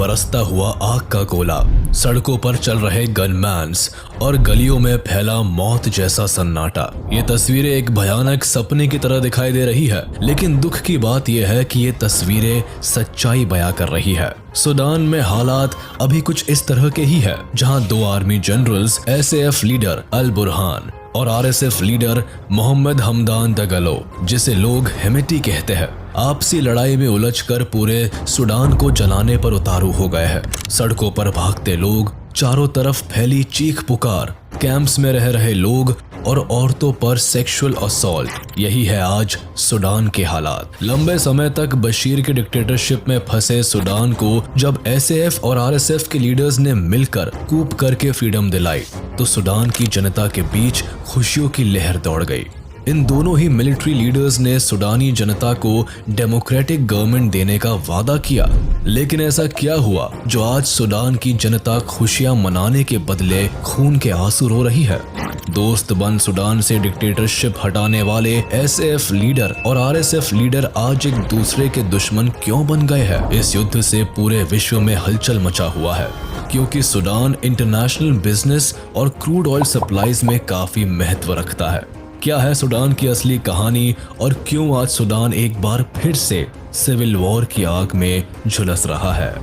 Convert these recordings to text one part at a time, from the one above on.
बरसता हुआ आग का गोला, सड़कों पर चल रहे गनमैन्स और गलियों में फैला मौत जैसा सन्नाटा। ये तस्वीरें एक भयानक सपने की तरह दिखाई दे रही है, लेकिन दुख की बात यह है कि ये तस्वीरें सच्चाई बयां कर रही है। सूडान में हालात अभी कुछ इस तरह के ही है, जहां दो आर्मी जनरल्स एसएएफ लीडर अल बुरहान और आरएसएफ लीडर मोहम्मद हमदान दगलो, जिसे लोग हेमेटी कहते हैं, आपसी लड़ाई में उलझकर पूरे सूडान को जलाने पर उतारू हो गए हैं। सड़कों पर भागते लोग, चारों तरफ फैली चीख पुकार, कैंप्स में रह रहे लोग और औरतों पर सेक्सुअल असॉल्ट, यही है आज सूडान के हालात। लंबे समय तक बशीर के डिक्टेटरशिप में फंसे सूडान को जब एसएएफ और आरएसएफ के लीडर्स ने मिलकर कूप करके फ्रीडम दिलाई, तो सूडान की जनता के बीच खुशियों की लहर दौड़ गई। इन दोनों ही मिलिट्री लीडर्स ने सूडानी जनता को डेमोक्रेटिक गवर्नमेंट देने का वादा किया, लेकिन ऐसा क्या हुआ जो आज सूडान की जनता खुशियां मनाने के बदले खून के आंसू रो रही है? दोस्त बन सूडान से डिक्टेटरशिप हटाने वाले एसएएफ लीडर और आरएसएफ लीडर आज एक दूसरे के दुश्मन क्यों बन गए हैं? इस युद्ध से पूरे विश्व में हलचल मचा हुआ है, क्योंकि सूडान इंटरनेशनल बिजनेस और क्रूड ऑयल सप्लाईज में काफी महत्व रखता है। क्या है सूडान की असली कहानी और क्यों आज सूडान एक बार फिर से सिविल वॉर की आग में झुलस रहा है?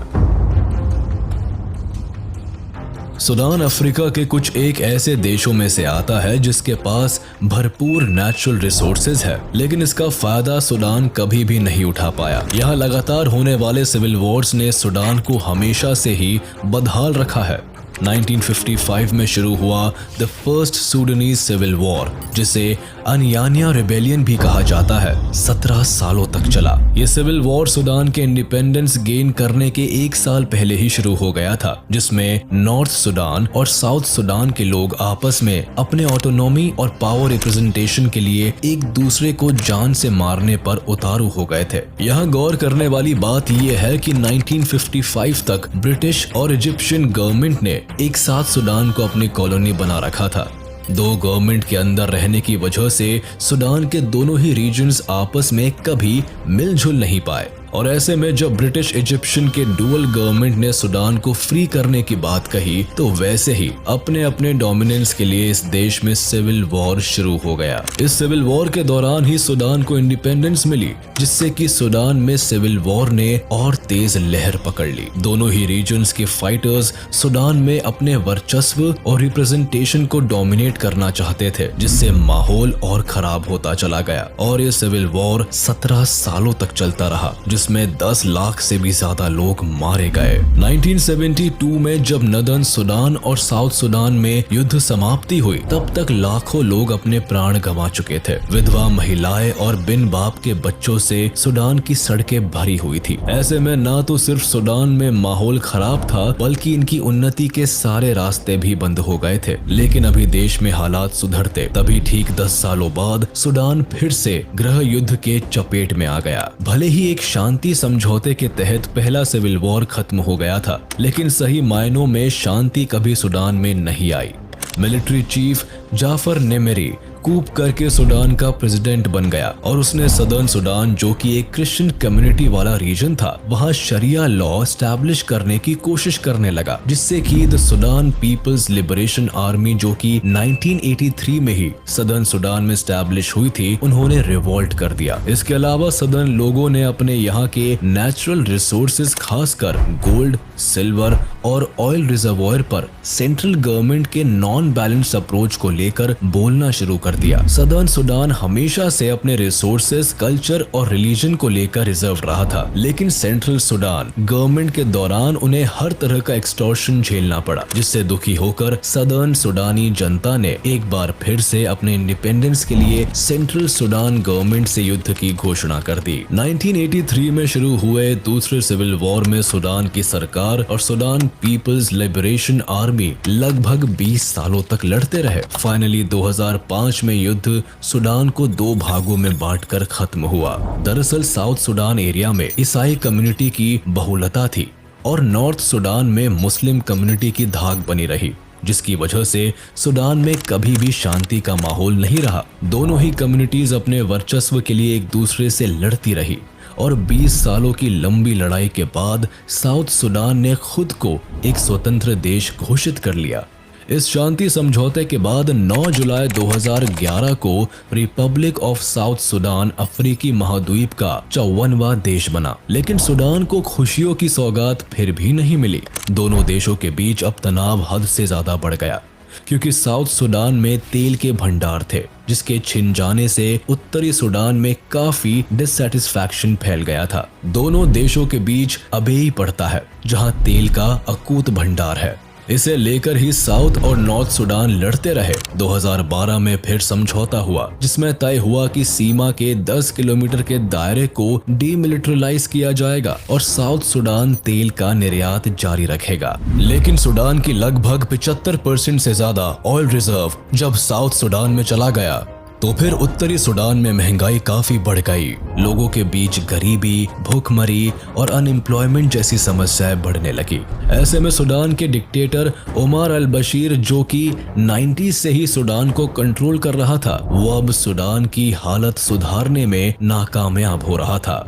सूडान अफ्रीका के कुछ एक ऐसे देशों में से आता है जिसके पास भरपूर नेचुरल रिसोर्सेज है, लेकिन इसका फायदा सूडान कभी भी नहीं उठा पाया। यहाँ लगातार होने वाले सिविल वॉर्स ने सूडान को हमेशा से ही बदहाल रखा है। 1955 में शुरू हुआ the first Sudanese civil war, जिसे अनयानिया रिबेलियन भी कहा जाता है, 17 सालों तक चला। ये सिविल वॉर सूडान के इंडिपेंडेंस गेन करने के एक साल पहले ही शुरू हो गया था, जिसमें नॉर्थ सूडान और साउथ सूडान के लोग आपस में अपने ऑटोनॉमी और पावर रिप्रेजेंटेशन के लिए एक दूसरे को जान से मारने पर उतारू हो गए थे। यहाँ गौर करने वाली बात यह है कि 1955 तक ब्रिटिश और इजिप्शियन गवर्नमेंट ने एक साथ सूडान को अपनी कॉलोनी बना रखा था। दो गवर्नमेंट के अंदर रहने की वजह से सूडान के दोनों ही रीजन्स आपस में कभी मिलजुल नहीं पाए, और ऐसे में जब ब्रिटिश इजिप्शियन के डुअल गवर्नमेंट ने सूडान को फ्री करने की बात कही, तो वैसे ही अपने अपने डोमिनेंस के लिए इस देश में सिविल वॉर शुरू हो गया। इस सिविल वॉर के दौरान ही सूडान को इंडिपेंडेंस मिली, जिससे कि सूडान में सिविल वॉर ने और तेज लहर पकड़ ली। दोनों ही रीजन्स के फाइटर्स सूडान में अपने वर्चस्व और रिप्रेजेंटेशन को डोमिनेट करना चाहते थे, जिससे माहौल और खराब होता चला गया और ये सिविल वॉर 17 सालों तक चलता रहा, जिसमें 10 लाख से भी ज्यादा लोग मारे गए। 1972 में जब नदर्न सूडान और साउथ सूडान में युद्ध समाप्ति हुई, तब तक लाखों लोग अपने प्राण गंवा चुके थे। विधवा महिलाएं और बिन बाप के बच्चों से सूडान की सड़कें भरी हुई थी। ऐसे में न तो सिर्फ सूडान में माहौल खराब था, बल्कि इनकी उन्नति के सारे रास्ते भी बंद हो गए थे। लेकिन अभी देश में हालात सुधरते तभी ठीक 10 सालों बाद सूडान फिर से गृह युद्ध के चपेट में आ गया। भले ही एक शांति समझौते के तहत पहला सिविल वॉर खत्म हो गया था, लेकिन सही मायनों में शांति कभी सूडान में नहीं आई। मिलिट्री चीफ जाफर नेमेरी कूप करके सूडान का प्रेसिडेंट बन गया और उसने सदर्न सूडान, जो कि एक क्रिश्चियन कम्युनिटी वाला रीजन था, वहां शरिया लॉ स्टैब्लिश करने की कोशिश करने लगा, जिससे कि the Sudan People's Liberation Army, जो कि 1983 में ही सदर्न सूडान में स्टैब्लिश हुई थी, उन्होंने रिवोल्ट कर दिया। इसके अलावा सदर्न लोगों ने अपने यहाँ के नेचुरल रिसोर्सेज, खासकर गोल्ड, सिल्वर और ऑयल रिजर्वॉयर पर सेंट्रल गवर्नमेंट के नॉन बैलेंस अप्रोच को लेकर बोलना शुरू कर दिया। सदर्न सूडान हमेशा से अपने रिसोर्सेज, कल्चर और रिलीजन को लेकर रिजर्व रहा था, लेकिन सेंट्रल सूडान गवर्नमेंट के दौरान उन्हें हर तरह का एक्सटॉर्शन झेलना पड़ा, जिससे दुखी होकर सदर्न सूडानी जनता ने एक बार फिर से अपने इंडिपेंडेंस के लिए सेंट्रल सूडान गवर्नमेंट से युद्ध की घोषणा कर दी। 1983 में शुरू हुए दूसरे सिविल वॉर में सूडान की सरकार और सूडान पीपल्स लिबरेशन आर्मी लगभग 20 सालों तक लड़ते रहे। फाइनली 2005 में युद्ध सूडान को 2 भागों में बांटकर खत्म हुआ। दरअसल साउथ सूडान एरिया में ईसाई कम्युनिटी की बहुलता थी और नॉर्थ सूडान में मुस्लिम कम्युनिटी की धाक बनी रही, जिसकी वजह से सूडान में कभी भी शांति का माहौल नहीं रहा। दोनों ही कम्युनिटीज अपने वर्चस्व के लिए एक दूसरे से लड़ती रही और 20 सालों की लंबी लड़ाई के बाद साउथ सुडान ने खुद को एक स्वतंत्र देश घोषित कर लिया। इस शांति समझौते के बाद 9 जुलाई 2011 को रिपब्लिक ऑफ साउथ सुडान अफ्रीकी महाद्वीप का 54वां देश बना। लेकिन सुडान को खुशियों की सौगात फिर भी नहीं मिली। दोनों देशों के बीच अब तनाव हद से ज्यादा बढ़ गया, क्योंकि साउथ सुडान में तेल के भंडार थे, जिसके छिन जाने से उत्तरी सुडान में काफी डिससैटिस्फैक्शन फैल गया था। दोनों देशों के बीच अबेई पड़ता है, जहां तेल का अकूत भंडार है। इसे लेकर ही साउथ और नॉर्थ सुडान लड़ते रहे। 2012 में फिर समझौता हुआ, जिसमें तय हुआ कि सीमा के 10 किलोमीटर के दायरे को डीमिलिटराइज किया जाएगा और साउथ सुडान तेल का निर्यात जारी रखेगा। लेकिन सुडान की लगभग 75% से ज्यादा ऑयल रिजर्व जब साउथ सुडान में चला गया, तो फिर उत्तरी सुडान में महंगाई काफी बढ़ गई। लोगों के बीच गरीबी, भूखमरी और अनएम्प्लॉयमेंट जैसी समस्याएं बढ़ने लगी। ऐसे में सुडान के डिक्टेटर उमर अल बशीर, जो कि 90s से ही सुडान को कंट्रोल कर रहा था, वो अब सुडान की हालत सुधारने में नाकामयाब हो रहा था।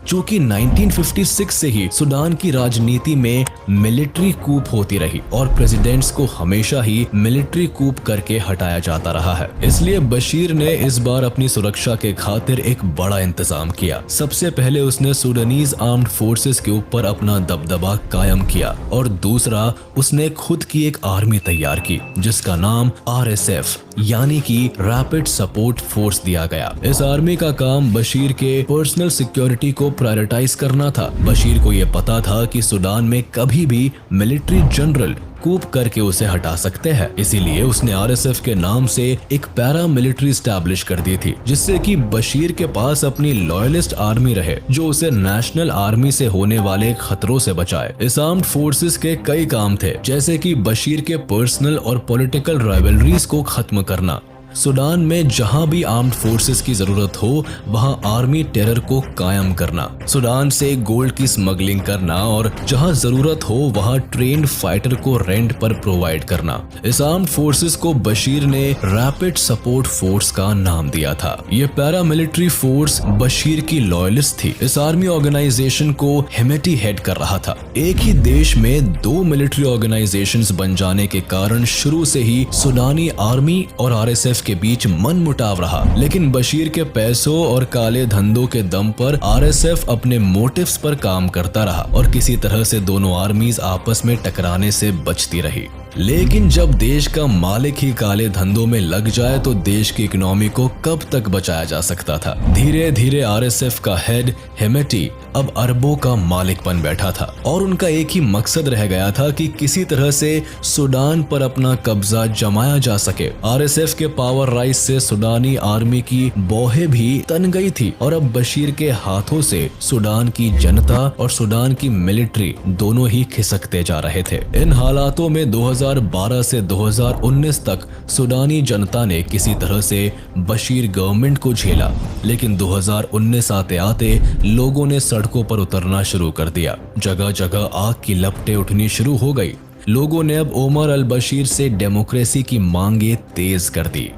चूंकि 1956 से ही सुडान की राजनीति में मिलिट्री कूप होती रही और प्रेसिडेंट्स को हमेशा ही मिलिट्री कूप करके हटाया जाता रहा है, इसलिए बशीर ने इस बार अपनी सुरक्षा के खातिर एक बड़ा इंतजाम किया। सबसे पहले उसने सूडानीज आर्म्ड फोर्सेस के ऊपर अपना दबदबा कायम किया और दूसरा उसने खुद की एक आर्मी तैयार की, जिसका नाम RSF यानी कि रैपिड सपोर्ट फोर्स दिया गया। इस आर्मी का काम बशीर के पर्सनल सिक्योरिटी को प्रायोरिटाइज करना था। बशीर को यह पता था कि सुडान में कभी भी मिलिट्री जनरल कूप करके उसे हटा सकते हैं, इसीलिए उसने RSF के नाम से एक पैरा मिलिट्री स्टैब्लिश कर दी थी, जिससे कि बशीर के पास अपनी लॉयलिस्ट आर्मी रहे, जो उसे नेशनल आर्मी से होने वाले खतरों से बचाए। इस आर्म्ड फोर्सेस के कई काम थे, जैसे कि बशीर के पर्सनल और पॉलिटिकल राइवलरीज को खत्म करना, सुडान में जहां भी आर्म्ड फोर्सेस की जरूरत हो वहां आर्मी टेरर को कायम करना, सुडान से गोल्ड की स्मगलिंग करना और जहां जरूरत हो वहां ट्रेन्ड फाइटर को रेंट पर प्रोवाइड करना। इस आर्म्ड फोर्सेस को बशीर ने रैपिड सपोर्ट फोर्स का नाम दिया था। ये पैरा मिलिट्री फोर्स बशीर की लॉयलिस्ट थी। इस आर्मी ऑर्गेनाइजेशन को हेमेटी हेड कर रहा था। एक ही देश में 2 मिलिट्री ऑर्गेनाइजेशंस बन जाने के कारण शुरू से ही सुडानी आर्मी और RSF के बीच मनमुटाव रहा, लेकिन बशीर के पैसों और काले धंधों के दम पर RSF अपने मोटिव्स पर काम करता रहा और किसी तरह से दोनों आर्मीज आपस में टकराने से बचती रही। लेकिन जब देश का मालिक ही काले धंधों में लग जाए तो देश की इकोनॉमी को कब तक बचाया जा सकता था। धीरे धीरे RSF का हेड हेमेटी अब अरबों का मालिक बन बैठा था और उनका एक ही मकसद रह गया था कि किसी तरह से सुडान पर अपना कब्जा जमाया जा सके। RSF के पावर राइज से सुडानी आर्मी की बौहें भी तन गई थी और अब बशीर के हाथों से सुडान की जनता और सुडान की मिलिट्री दोनों ही खिसकते जा रहे थे। इन हालातों में 2012 से 2019 तक सुडानी जनता ने किसी तरह से बशीर गवर्नमेंट को झेला, लेकिन 2019 आते आते लोगों ने सड़कों पर उतरना शुरू कर दिया। जगह जगह आग की लपटें उठनी शुरू हो गई। लोगों ने अब उमर अल बशीर से डेमोक्रेसी की मांगे तेज कर दी।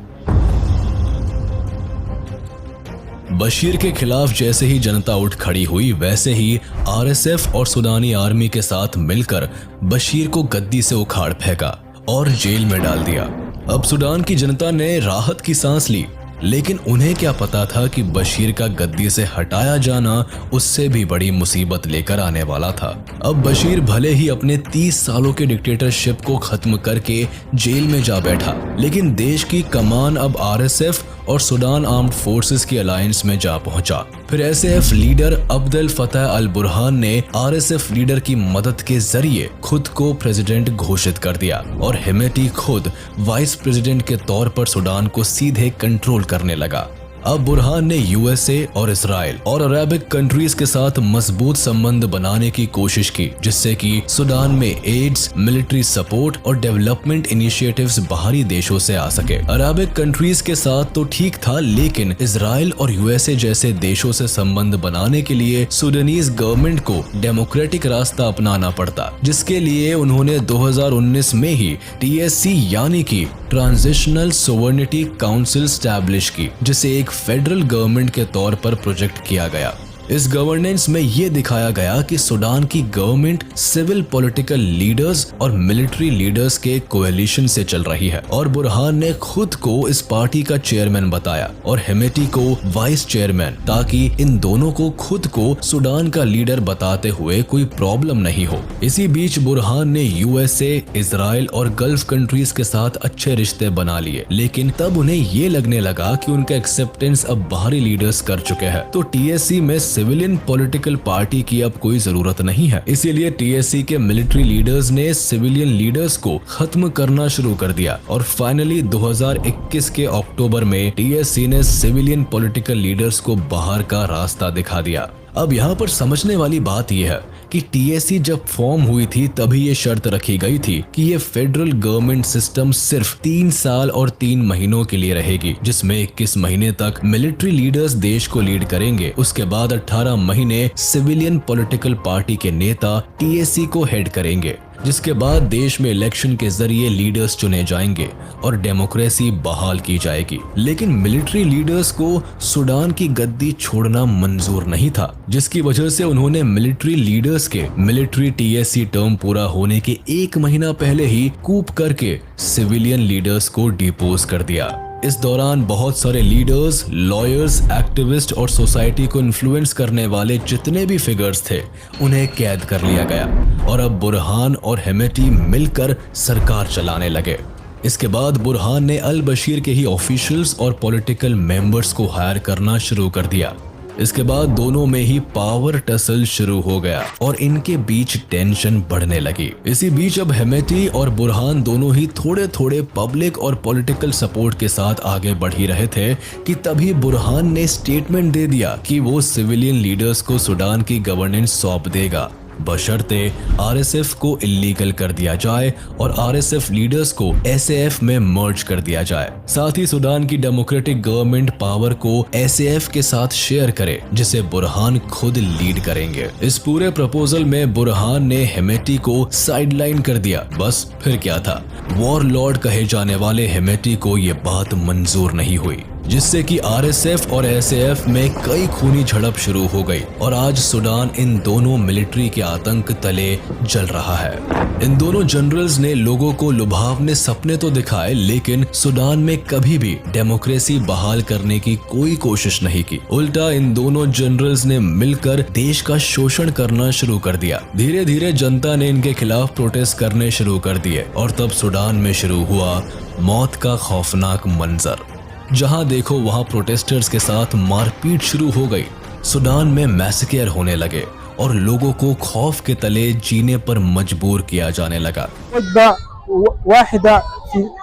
बशीर के खिलाफ जैसे ही जनता उठ खड़ी हुई, वैसे ही RSF और सुडानी आर्मी के साथ मिलकर बशीर को गद्दी से उखाड़ फेंका और जेल में डाल दिया। अब सुडान की जनता ने राहत की सांस ली, लेकिन उन्हें क्या पता था कि बशीर का गद्दी से हटाया जाना उससे भी बड़ी मुसीबत लेकर आने वाला था। अब बशीर भले ही अपने 30 सालों के डिक्टेटरशिप को खत्म करके जेल में जा बैठा, लेकिन देश की कमान अब RSF और सुडान आर्म्ड फोर्सेस की अलायंस में जा पहुंचा। फिर SAF लीडर अब्देल फतह अल बुरहान ने RSF लीडर की मदद के जरिए खुद को प्रेसिडेंट घोषित कर दिया और हेमेटी खुद वाइस प्रेसिडेंट के तौर पर सुडान को सीधे कंट्रोल करने लगा। अब बुरहान ने USA और इजराइल और अरबिक कंट्रीज के साथ मजबूत संबंध बनाने की कोशिश की, जिससे कि सुडान में एड्स, मिलिट्री सपोर्ट और डेवलपमेंट इनिशिएटिव्स बाहरी देशों से आ सके। अरबिक कंट्रीज के साथ तो ठीक था, लेकिन इजराइल और USA जैसे देशों से संबंध बनाने के लिए सुडानीज गवर्नमेंट को डेमोक्रेटिक रास्ता अपनाना पड़ता, जिसके लिए उन्होंने 2019 में ही TSC यानी कि ट्रांजिशनल सोवर्निटी काउंसिल स्टैब्लिश की, जिसे एक फेडरल गवर्नमेंट के तौर पर प्रोजेक्ट किया गया। इस गवर्नेंस में ये दिखाया गया कि सूडान की गवर्नमेंट सिविल पॉलिटिकल लीडर्स और मिलिट्री लीडर्स के कोएलिशन से चल रही है और बुरहान ने खुद को इस पार्टी का चेयरमैन बताया और हेमेटी को वाइस चेयरमैन, ताकि इन दोनों को खुद को सूडान का लीडर बताते हुए कोई प्रॉब्लम नहीं हो। इसी बीच बुरहान ने यूएसए, इजराइल और गल्फ कंट्रीज के साथ अच्छे रिश्ते बना लिए, लेकिन तब उन्हें ये लगने लगा कि उनका एक्सेप्टेंस अब बाहरी लीडर्स कर चुके हैं, तो टीएससी में सिविलियन पॉलिटिकल पार्टी की अब कोई जरूरत नहीं है। इसीलिए टीएससी के मिलिट्री लीडर्स ने सिविलियन लीडर्स को खत्म करना शुरू कर दिया और फाइनली 2021 के अक्टूबर में टीएससी ने सिविलियन पॉलिटिकल लीडर्स को बाहर का रास्ता दिखा दिया। अब यहाँ पर समझने वाली बात यह है कि टीएससी जब फॉर्म हुई थी तभी ये शर्त रखी गई थी कि ये फेडरल गवर्नमेंट सिस्टम सिर्फ 3 साल और 3 महीनों के लिए रहेगी, जिसमें 21 महीने तक मिलिट्री लीडर्स देश को लीड करेंगे। उसके बाद 18 महीने सिविलियन पॉलिटिकल पार्टी के नेता टीएससी को हेड करेंगे, जिसके बाद देश में इलेक्शन के जरिए लीडर्स चुने जाएंगे और डेमोक्रेसी बहाल की जाएगी। लेकिन मिलिट्री लीडर्स को सूडान की गद्दी छोड़ना मंजूर नहीं था, जिसकी वजह से उन्होंने मिलिट्री लीडर्स के मिलिट्री टीएससी टर्म पूरा होने के 1 महीना पहले ही कूप करके सिविलियन लीडर्स को डिपोज कर दिया। इस दौरान बहुत सारे लीडर्स, लॉयर्स, एक्टिविस्ट और सोसाइटी को इन्फ्लुएंस करने वाले जितने भी फिगर्स थे उन्हें कैद कर लिया गया और अब बुरहान और हेमेटी मिलकर सरकार चलाने लगे। इसके बाद बुरहान ने अल बशीर के ही ऑफिशियल्स और पॉलिटिकल मेंबर्स को हायर करना शुरू कर दिया। इसके बाद दोनों में ही पावर टसल शुरू हो गया और इनके बीच टेंशन बढ़ने लगी। इसी बीच अब हेमेटी और बुरहान दोनों ही थोड़े थोड़े पब्लिक और पॉलिटिकल सपोर्ट के साथ आगे बढ़ ही रहे थे कि तभी बुरहान ने स्टेटमेंट दे दिया कि वो सिविलियन लीडर्स को सूडान की गवर्नेंस सौंप देगा, बशर्ते आरएसएफ को इलीगल कर दिया जाए और आरएसएफ लीडर्स को एसएएफ में मर्ज कर दिया जाए। साथ ही सूडान की डेमोक्रेटिक गवर्नमेंट पावर को एसएएफ के साथ शेयर करे, जिसे बुरहान खुद लीड करेंगे। इस पूरे प्रपोजल में बुरहान ने हेमेटी को साइडलाइन कर दिया। बस फिर क्या था, वॉरलॉर्ड कहे जाने वाले हेमेटी को ये बात मंजूर नहीं हुई, जिससे कि आरएसएफ और एसएएफ में कई खूनी झड़प शुरू हो गई और आज सूडान इन दोनों मिलिट्री के आतंक तले जल रहा है। इन दोनों जनरल्स ने लोगों को लुभावने सपने तो दिखाए, लेकिन सूडान में कभी भी डेमोक्रेसी बहाल करने की कोई कोशिश नहीं की। उल्टा इन दोनों जनरल्स ने मिलकर देश का शोषण करना शुरू कर दिया। धीरे धीरे जनता ने इनके खिलाफ प्रोटेस्ट करने शुरू कर दिए और तब सूडान में शुरू हुआ मौत का खौफनाक मंजर। जहां देखो वहां प्रोटेस्टर्स के साथ मारपीट शुरू हो गई। सूडान में मैसेकेयर होने लगे और लोगों को खौफ के तले जीने पर मजबूर किया जाने लगा। वाहिदा फी